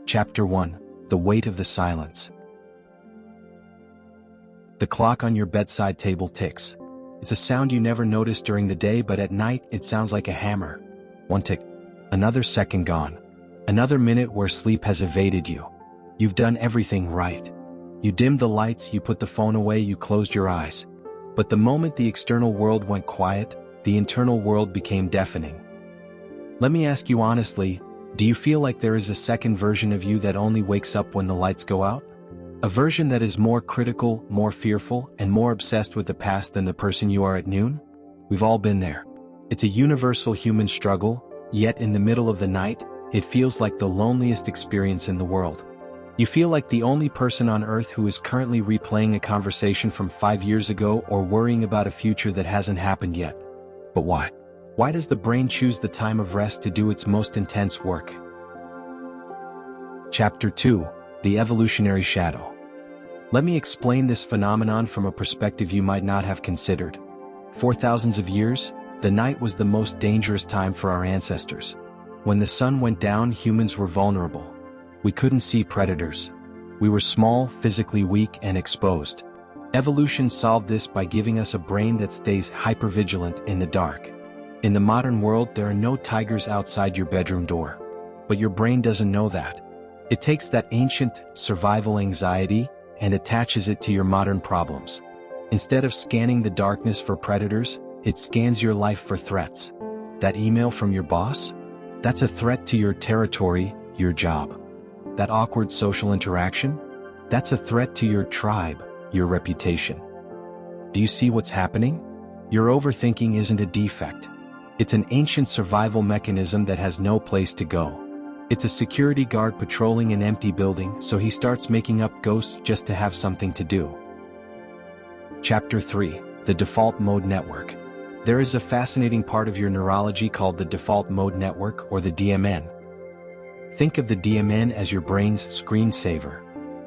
Chapter 1: The Weight of the Silence. The clock on your bedside table ticks. It's a sound you never notice during the day, but at night it sounds like a hammer. One tick. Another second gone. Another minute where sleep has evaded you. You've done everything right. You dimmed the lights, you put the phone away, you closed your eyes. But the moment the external world went quiet, the internal world became deafening. Let me ask you honestly, do you feel like there is a second version of you that only wakes up when the lights go out? A version that is more critical, more fearful, and more obsessed with the past than the person you are at noon? We've all been there. It's a universal human struggle, yet in the middle of the night, it feels like the loneliest experience in the world. You feel like the only person on earth who is currently replaying a conversation from 5 years ago or worrying about a future that hasn't happened yet. But why? Why does the brain choose the time of rest to do its most intense work? Chapter 2: The Evolutionary Shadow. Let me explain this phenomenon from a perspective you might not have considered. For thousands of years, the night was the most dangerous time for our ancestors. When the sun went down, humans were vulnerable. We couldn't see predators. We were small, physically weak, and exposed. Evolution solved this by giving us a brain that stays hypervigilant in the dark. In the modern world, there are no tigers outside your bedroom door. But your brain doesn't know that. It takes that ancient survival anxiety and attaches it to your modern problems. Instead of scanning the darkness for predators, it scans your life for threats. That email from your boss? That's a threat to your territory, your job. That awkward social interaction? That's a threat to your tribe, your reputation. Do you see what's happening? Your overthinking isn't a defect. It's an ancient survival mechanism that has no place to go. It's a security guard patrolling an empty building, so he starts making up ghosts just to have something to do. Chapter 3: The Default Mode Network. There is a fascinating part of your neurology called the default mode network, or the DMN. Think of the DMN as your brain's screensaver.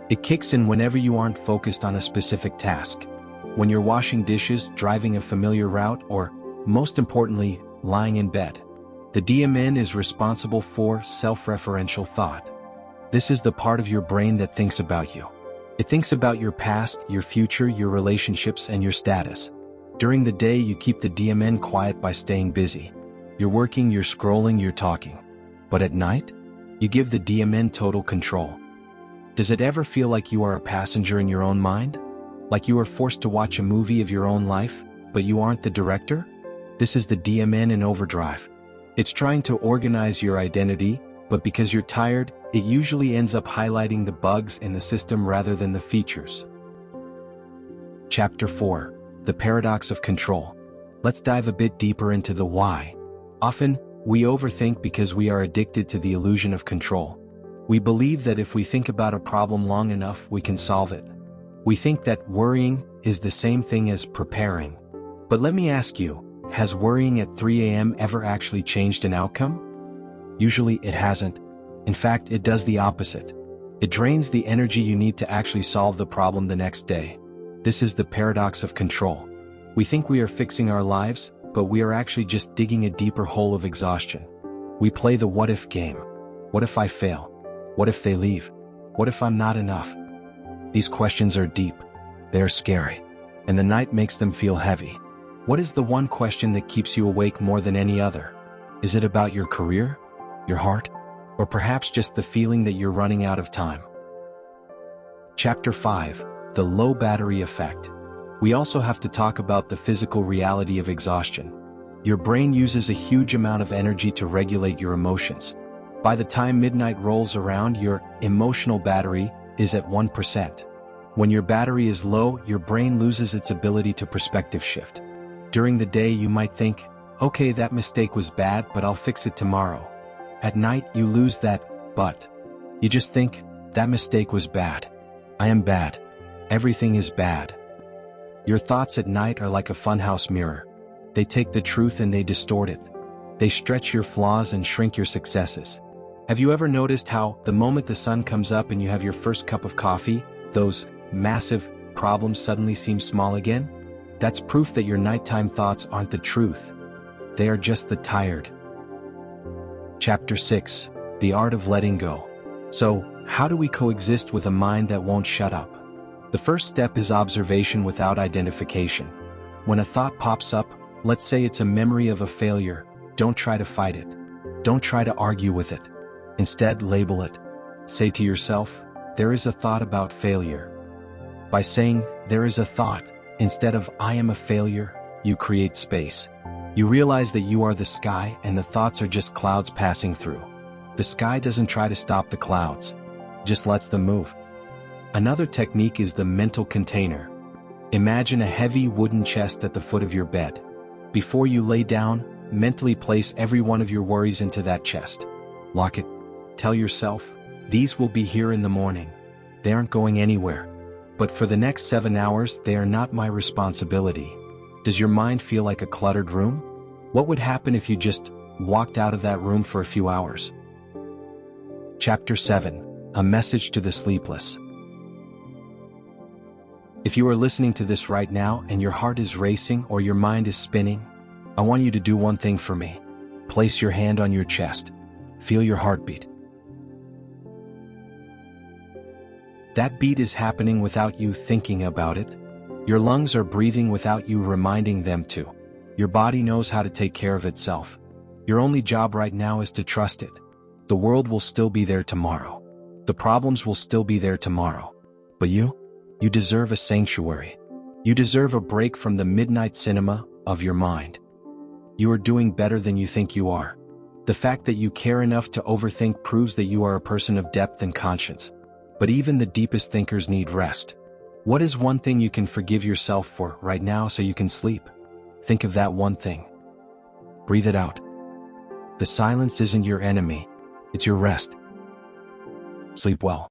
It kicks in whenever you aren't focused on a specific task. When you're washing dishes, driving a familiar route, or, most importantly, lying in bed. The DMN is responsible for self-referential thought. This is the part of your brain that thinks about you. It thinks about your past, your future, your relationships, and your status. During the day, you keep the DMN quiet by staying busy. You're working, you're scrolling, you're talking. But at night, you give the DMN total control. Does it ever feel like you are a passenger in your own mind? Like you are forced to watch a movie of your own life, but you aren't the director? This is the DMN in overdrive. It's trying to organize your identity, but because you're tired, it usually ends up highlighting the bugs in the system rather than the features. Chapter 4: The Paradox of Control. Let's dive a bit deeper into the why. Often, we overthink because we are addicted to the illusion of control. We believe that if we think about a problem long enough, we can solve it. We think that worrying is the same thing as preparing. But let me ask you, has worrying at 3 a.m. ever actually changed an outcome? Usually it hasn't. In fact, it does the opposite. It drains the energy you need to actually solve the problem the next day. This is the paradox of control. We think we are fixing our lives, but we are actually just digging a deeper hole of exhaustion. We play the what-if game. What if I fail? What if they leave? What if I'm not enough? These questions are deep. They are scary. And the night makes them feel heavy. What is the one question that keeps you awake more than any other? Is it about your career, your heart, or perhaps just the feeling that you're running out of time? Chapter 5: The Low Battery Effect. We also have to talk about the physical reality of exhaustion. Your brain uses a huge amount of energy to regulate your emotions. By the time midnight rolls around, your emotional battery is at 1%. When your battery is low, your brain loses its ability to perspective shift. During the day, you might think, okay, that mistake was bad, but I'll fix it tomorrow. At night, you lose that but. You just think, that mistake was bad. I am bad. Everything is bad. Your thoughts at night are like a funhouse mirror. They take the truth and they distort it. They stretch your flaws and shrink your successes. Have you ever noticed how, the moment the sun comes up and you have your first cup of coffee, those massive problems suddenly seem small again? That's proof that your nighttime thoughts aren't the truth. They are just the tired. Chapter 6: The Art of Letting Go. So, how do we coexist with a mind that won't shut up? The first step is observation without identification. When a thought pops up, let's say it's a memory of a failure, don't try to fight it. Don't try to argue with it. Instead, label it. Say to yourself, there is a thought about failure. By saying, there is a thought, instead of I am a failure, you create space. You realize that you are the sky and the thoughts are just clouds passing through. The sky doesn't try to stop the clouds, just lets them move. Another technique is the mental container. Imagine a heavy wooden chest at the foot of your bed. Before you lay down, mentally place every one of your worries into that chest. Lock it. Tell yourself, these will be here in the morning. They aren't going anywhere. But for the next 7 hours, they are not my responsibility. Does your mind feel like a cluttered room? What would happen if you just walked out of that room for a few hours? Chapter 7. A message to the sleepless. If you are listening to this right now and your heart is racing or your mind is spinning, I want you to do one thing for me. Place your hand on your chest. Feel your heartbeat. That beat is happening without you thinking about it. Your lungs are breathing without you reminding them to. Your body knows how to take care of itself. Your only job right now is to trust it. The world will still be there tomorrow. The problems will still be there tomorrow. But you deserve a sanctuary. You deserve a break from the midnight cinema of your mind. You are doing better than you think you are. The fact that you care enough to overthink proves that you are a person of depth and conscience. But even the deepest thinkers need rest. What is one thing you can forgive yourself for right now so you can sleep? Think of that one thing. Breathe it out. The silence isn't your enemy, it's your rest. Sleep well.